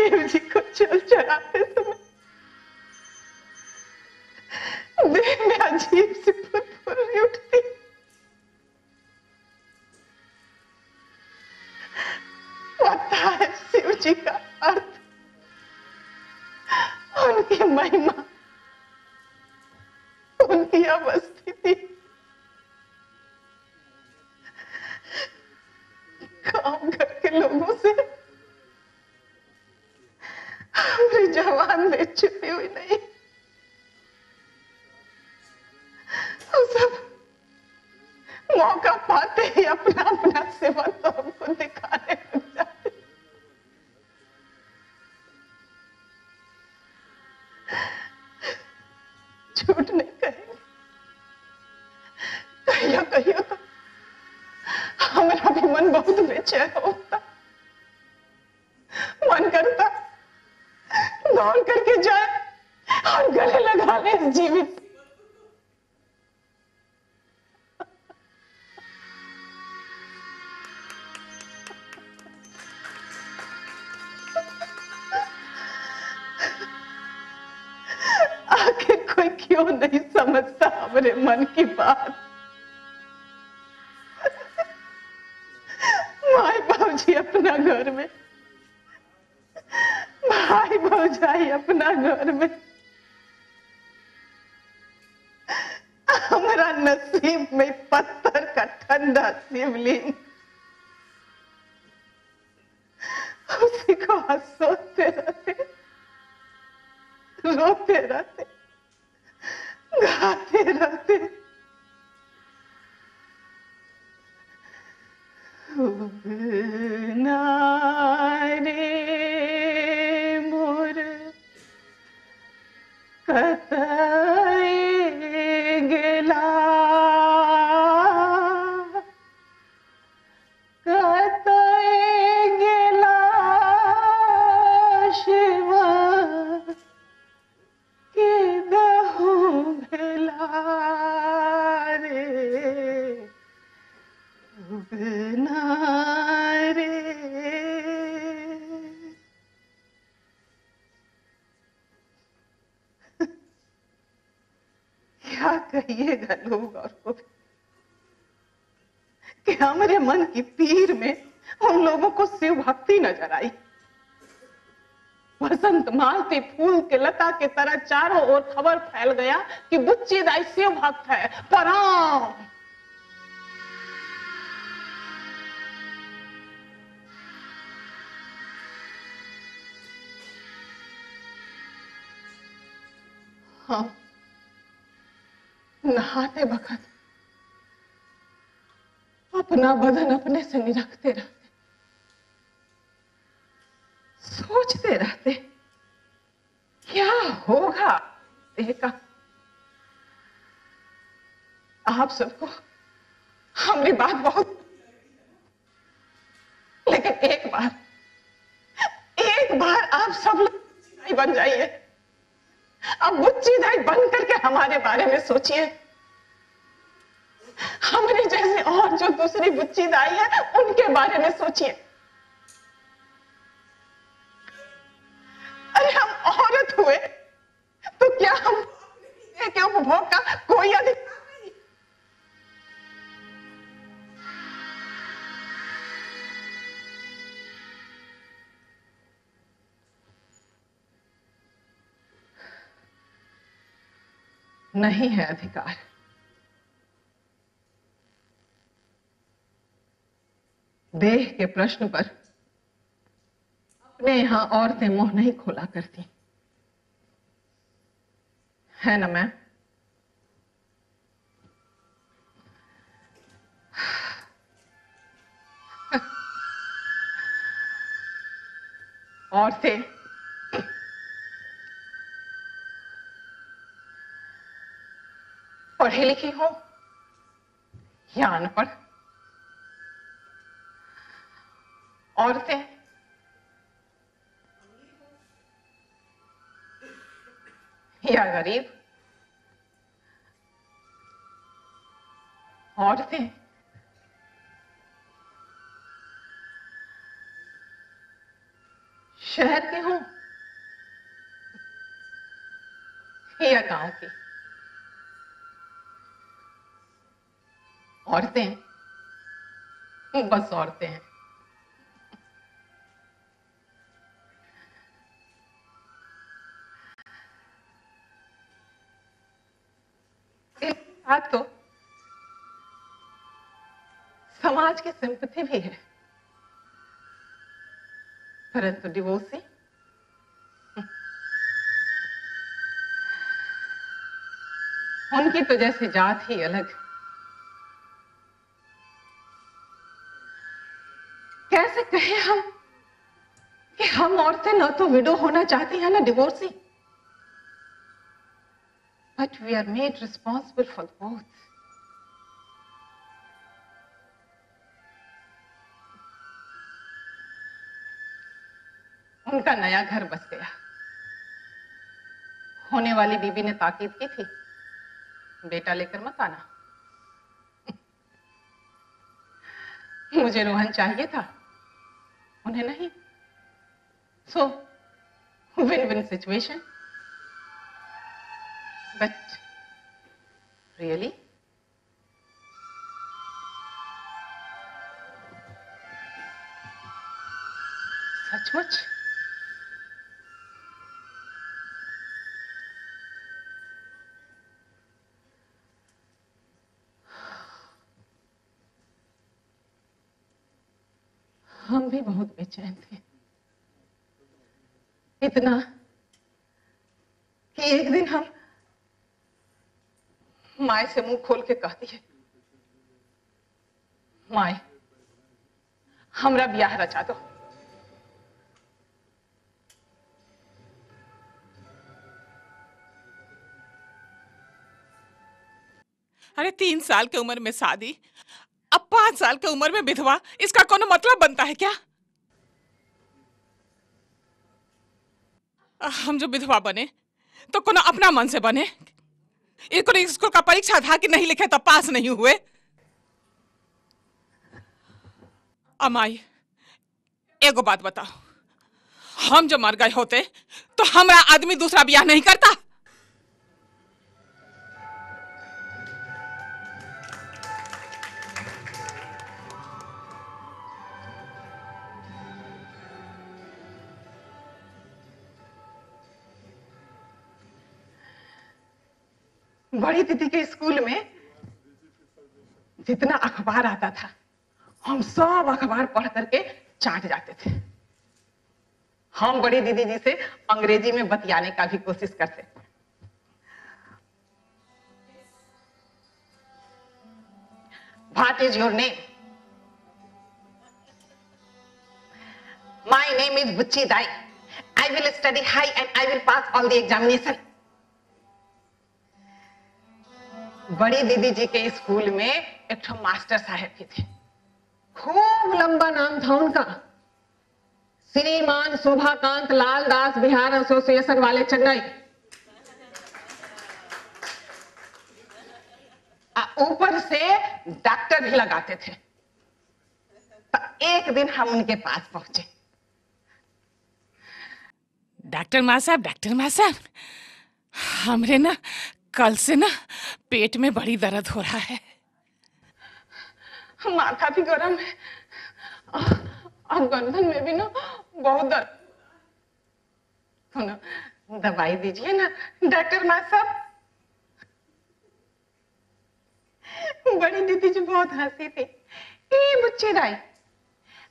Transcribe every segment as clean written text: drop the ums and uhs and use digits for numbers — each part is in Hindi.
देव जी को जल चढ़ाते समय देह में अजीब सी फुरफुरी उठती। पता है शिव जी का अर्थ, उनकी महिमा, उनकी अवस्थिति। काम घर के लोगों से हमारी जवान में छुपी हुई नहीं, वो सब मौका पाते ही अपना अपना सेवा तो हमको दिखाने लग जाते। झूठ नहीं कहेंगे, कहियो कहियो तो हमारा भी मन बहुत बेचैन होता। मन करता दौड़ करके जाए और गले लगा ले इस जीवित। आखिर कोई क्यों नहीं समझता हमारे मन की बात। माई बाबूजी अपना घर में, भाई भौजाई अपना घर में, हमारा नसीब में पत्थर का ठंडा शिवलिंग, उसी को सोचते रहते, रोते रहते, गाते रहते। उगना रे मोर कतई गेला, कतई गेला शिव के दहु भेला रे, उगना रे। क्या कहिएगा लोग और को भी कि हमारे मन की पीर में हम लोगों को शिव भक्ति नजर आई। वसंत मालती फूल के लता के तरह चारों ओर खबर फैल गया कि बुच्ची दाई शिव भक्त है। प्रणाम। हाँ, नहाते वक्त अपना बदन अपने से निरखते रहते, सोचते रहते क्या होगा देह का। आप सबको हमारी बात बहुत, लेकिन एक बार आप सब लोग बन जाइए। अब बुच्ची दाई बन करके हमारे बारे में सोचिए। हमारे जैसे और जो दूसरी बुच्ची दाई है उनके बारे में सोचिए। अरे हम औरत हुए तो क्या हम के उपभोग का कोई अधिकार नहीं? नहीं है अधिकार। देह के प्रश्न पर अपने यहां औरतें मुंह नहीं खोला करती है ना मैम? औरतें पढ़ी लिखी हो या अनपढ़, औरतें या गरीब, औरतें शहर के हूं या गांव की? औरतें, बस औरतें हैं। आज तो समाज की सिंपैथी भी है, परंतु डिवोर्सी उनकी तो जैसे जात ही अलग। कैसे कहें हम कि हम औरतें न तो विडो होना चाहती हैं ना divorcee, but we are made responsible for both. उनका नया घर बस गया। होने वाली बीबी ने ताकीद की थी, बेटा लेकर मत आना। मुझे रोहन चाहिए था, उन्हें नहीं। So win win situation. But really सचमुच हम भी बहुत बेचैन थे, इतना कि एक दिन हम माए से मुंह खोल के कहती है, माए हमरा ब्याह रचा दो। अरे 3 साल की उम्र में शादी, अब 5 साल की उम्र में विधवा, इसका कोनो मतलब बनता है क्या? हम जो विधवा बने तो कोनो अपना मन से बने। ये कोनो स्कूल का परीक्षा था कि नहीं लिखे तो पास नहीं हुए। अमाई एगो बात बताओ, हम जो मर गए होते तो हमारा आदमी दूसरा ब्याह नहीं करता? बड़ी दीदी के स्कूल में जितना अखबार आता था, हम सब अखबार पढ़ करके चाट जाते थे। हम बड़ी दीदी जी से अंग्रेजी में बतियाने का भी कोशिश करते। What is your name? My name is Buchchi दाई। I will study high and I will pass all the examination. बड़ी दीदी जी के स्कूल में एक मास्टर साहब भी थे, खूब लंबा नाम था उनका, श्रीमान शोभाकांत लाल दास बिहार एसोसिएशन वाले चेन्नई। ऊपर से डॉक्टर भी लगाते थे। तो एक दिन हम उनके पास पहुंचे। डॉक्टर साहब, हमरे ना कल से ना पेट में बड़ी दर्द हो रहा है। माथा भी गर्म है और गर्दन में भी ना बहुत दर्द। दवाई दीजिए ना डॉक्टर साहब। बड़ी दीदी जी बहुत हंसी थी। ये बुच्ची दाई,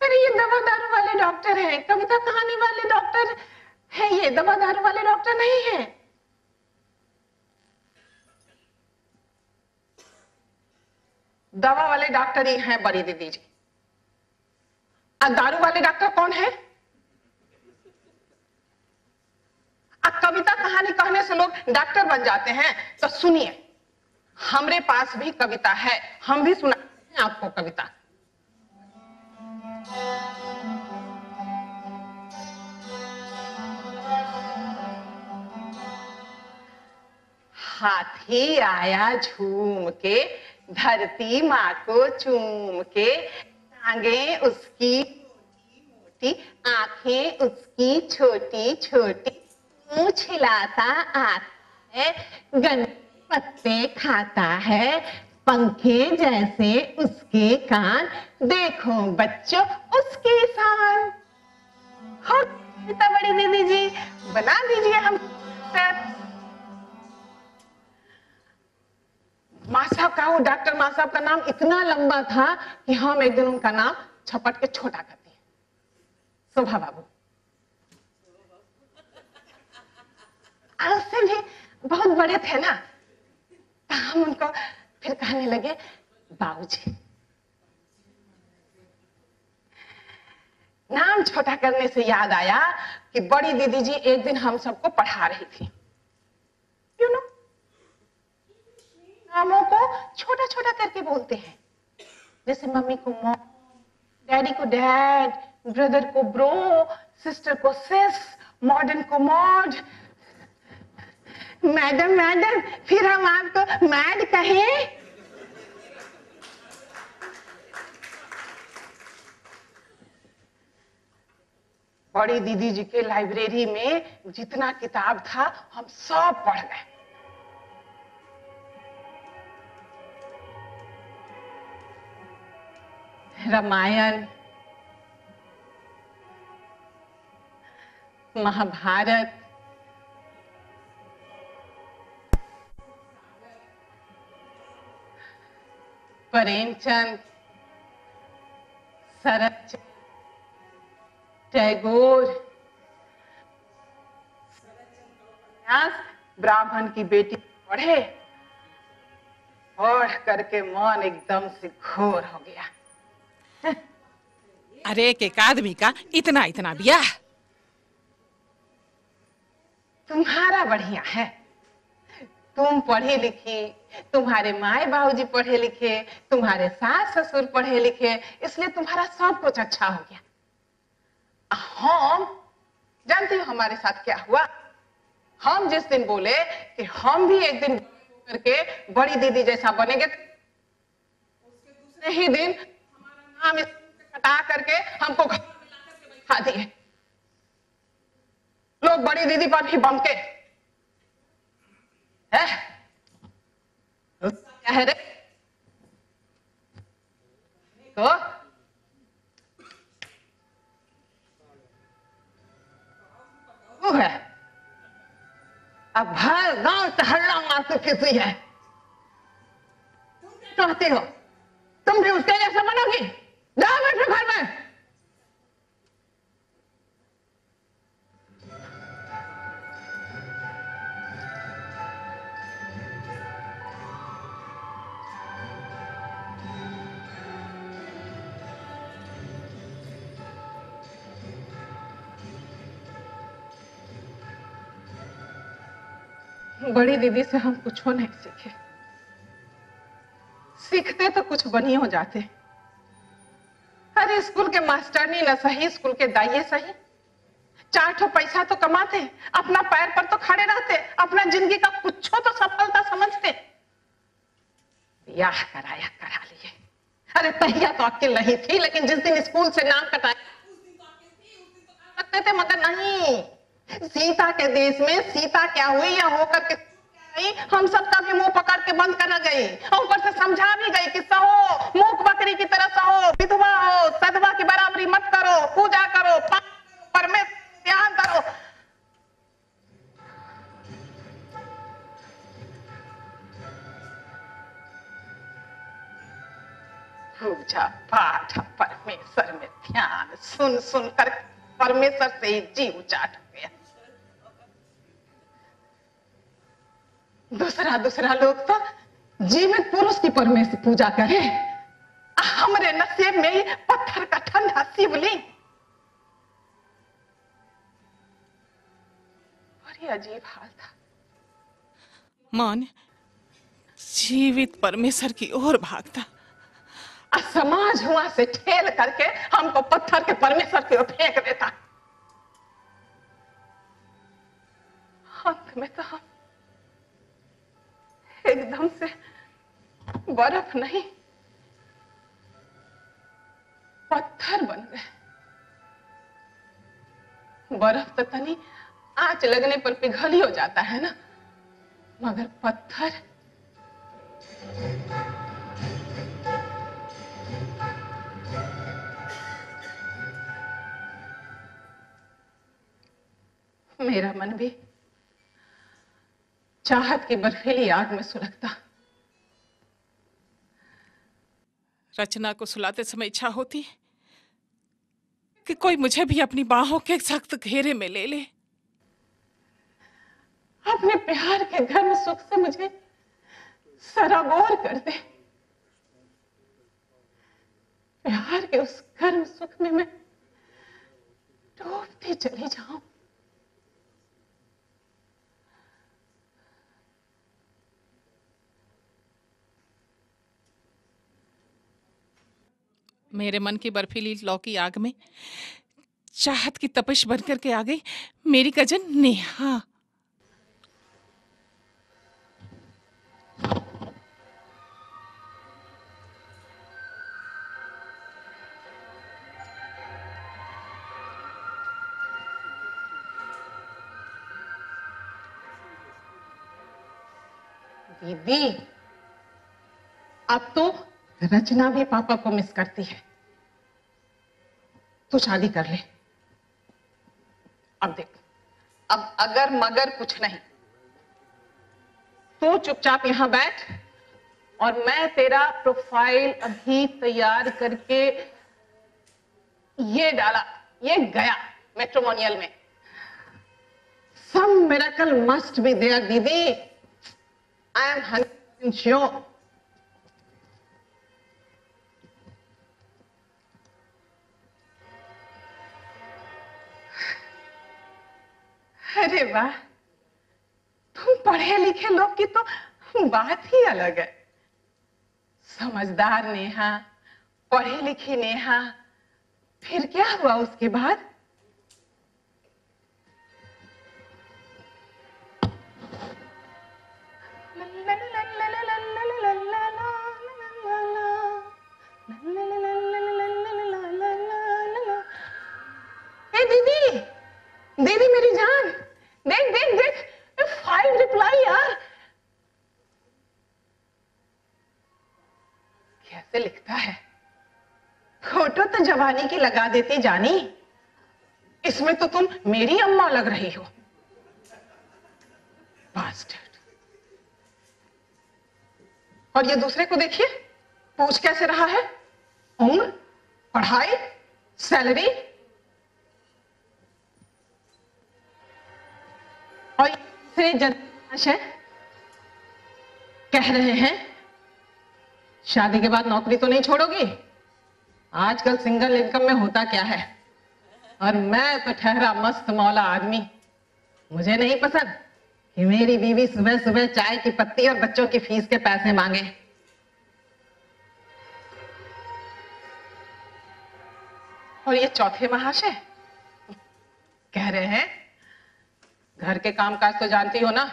अरे ये दवा दारू वाले डॉक्टर हैं, कविता कहानी वाले डॉक्टर है, ये दवा दारू वाले डॉक्टर नहीं है। दवा वाले डॉक्टर ही हैं बड़ी दीदी जी। और दारू वाले डॉक्टर कौन है? कविता कहानी कहने से लोग डॉक्टर बन जाते हैं। तो सुनिए, हमरे पास भी कविता है, हम भी सुनाते हैं आपको कविता। हाथी आया झूम के, धरती माँ को चूम के, टांगे उसकी मोटी, आंखें उसकी छोटी छोटी, मुंह छिलाता आता है, गन्ने पत्ते खाता है, पंखे जैसे उसके कान, देखो बच्चों उसकी शान। हो तो बड़ी दीदी जी, बना दीजिए हम। माँ साहब का, वो डॉक्टर माँ साहब का नाम इतना लंबा था कि हम एक दिन उनका नाम छपट के छोटा कर दिए, शोभा बाबू। और उससे भी बहुत बड़े थे ना, तो हम उनको फिर कहने लगे बाबूजी। नाम छोटा करने से याद आया कि बड़ी दीदी जी एक दिन हम सबको पढ़ा रही थी। यू नो, नामों को छोटा छोटा करके बोलते हैं, जैसे मम्मी को मॉम, डैडी को डैड, ब्रदर को ब्रो, सिस्टर को सिस, मॉडर्न को मॉड, मैडम मैडम, फिर हम आपको मैड कहें। बड़ी दीदी जी के लाइब्रेरी में जितना किताब था हम सब पढ़ गए। रामायण, महाभारत, प्रेमचंद, शरतचंद्र, टैगोर, ब्राह्मण की बेटी पढ़े, पढ़ करके मन एकदम से घोर हो गया। अरे एक आदमी का इतना इतना ब्याह। तुम्हारा बढ़िया है, तुम पढ़े लिखी, तुम्हारे माए बाबूजी पढ़े लिखे, तुम्हारे सास ससुर पढ़े लिखे, इसलिए तुम्हारा सब कुछ अच्छा हो गया। हम जानते हो हमारे साथ क्या हुआ? हम जिस दिन बोले कि हम भी एक दिन करके बड़ी दीदी जैसा बनेंगे, उसके दूसरे ही दिन हमारा नाम हटा करके हमको घर में ला करके बैठा दिए। लोग बड़ी दीदी पर भी बमके है। क्या है रे? तो वो है, अब भर गांव टहलना मारते फिरती है। तुम कहते हो तुम भी उसके जैसा बनोगी? जाओ बैठो घर में। बड़ी दीदी से हम कुछ नहीं सीखे, सीखते तो कुछ बनी हो जाते। अरे स्कूल के मास्टरनी न सही, स्कूल के दाइये सही, 4 ठो पैसा तो कमाते, अपना पैर पर तो खड़े रहते, अपना जिंदगी का कुछ तो सफलता समझते। ब्याह कराया, करा लिए। अरे तहिया तो अकेल नहीं थी, लेकिन जिस दिन स्कूल से नाम कटाया उस दिन तो अकेल थी, उस दिन तो कर सकते थे, मगर नहीं। सीता के देश में सीता क्या हुई या होकर के गई, हम सबका भी मुंह पकड़ के बंद करा गई, और ऊपर से समझा भी गई कि सहो, मूक बकरी की तरह सहो, विधवा हो, सधवा की बराबरी मत करो, पूजा करो, परमेश्वर ध्यान करो। पूजा पाठ, परमेश्वर में ध्यान, सुन सुन कर परमेश्वर से ही जीव चाट हो गया। दूसरा लोग तो जीवित पुरुष की परमेश्वर पूजा करे, हमरे नसीब में ही पत्थर का ठंडा शिवलिंग। बड़ी अजीब हाल था। मन जीवित परमेश्वर की ओर भागता, समाज हुआ से ठेल करके हमको पत्थर के परमेश्वर की ओर फेंक देता। अंत में तो हम एकदम से बर्फ नहीं पत्थर बन गए। बर्फ तो तनी आंच लगने पर पिघल ही हो जाता है ना, मगर पत्थर मेरा मन भी चाहत की बर्फीली आग में सुलगता। रचना को सुलाते समय इच्छा होती कि कोई मुझे भी अपनी बाहों के सख्त घेरे में ले ले। अपने प्यार के गर्म सुख से मुझे सराबोर कर दे। प्यार के उस गर्म सुख में मैं डूबती चली जाऊं। मेरे मन की बर्फीली लौ की आग में चाहत की तपिश बनकर के आ गई मेरी कजन नेहा। दीदी, अब तो रचना भी पापा को मिस करती है। तू शादी कर ले। अब देख, अब अगर मगर कुछ नहीं, तू चुपचाप यहां बैठ और मैं तेरा प्रोफाइल अभी तैयार करके ये डाला, ये गया मैट्रिमोनियल में। Some miracle must be there, दीदी। I am 100% sure। अरे वाह, तुम पढ़े लिखे लोग की तो बात ही अलग है। समझदार नेहा, पढ़ी लिखी नेहा, फिर क्या हुआ उसके बाद? ए दीदी, दीदी मेरी जान, देख देख देख, 5 रिप्लाई यार। कैसे लिखता है? फोटो तो जवानी की लगा देती जानी, इसमें तो तुम मेरी अम्मा लग रही हो। बास्टर्ड। और ये दूसरे को देखिए, पूछ कैसे रहा है? उम्र, पढ़ाई, सैलरी, और दूसरे जनशय कह रहे हैं शादी के बाद नौकरी तो नहीं छोड़ोगी। आजकल सिंगल इनकम में होता क्या है, और मैं तो ठहरा मस्त मौला आदमी। मुझे नहीं पसंद कि मेरी बीवी सुबह सुबह चाय की पत्ती और बच्चों की फीस के पैसे मांगे। और ये चौथे महाशय कह रहे हैं घर के कामकाज तो जानती हो ना,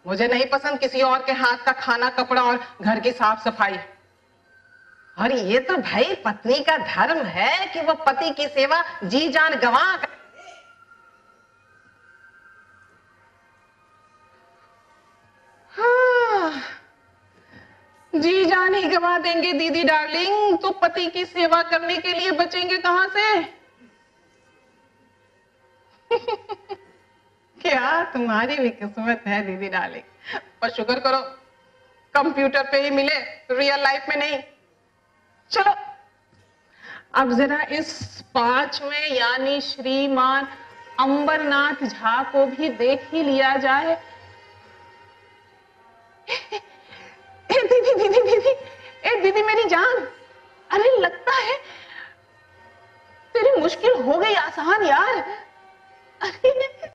मुझे नहीं पसंद किसी और के हाथ का खाना, कपड़ा और घर की साफ सफाई। और ये तो भाई पत्नी का धर्म है कि वो पति की सेवा जी जान गंवा कर। हाँ, जी जान ही गंवा देंगे दीदी डार्लिंग, तो पति की सेवा करने के लिए बचेंगे कहां से? क्या तुम्हारी भी किस्मत है दीदी डार्लिंग, पर शुक्र करो कंप्यूटर पे ही मिले, रियल लाइफ में नहीं। चलो अब जरा इस 5वें यानी श्रीमान अंबरनाथ झा को भी देख ही लिया जाए। दीदी दीदी दीदी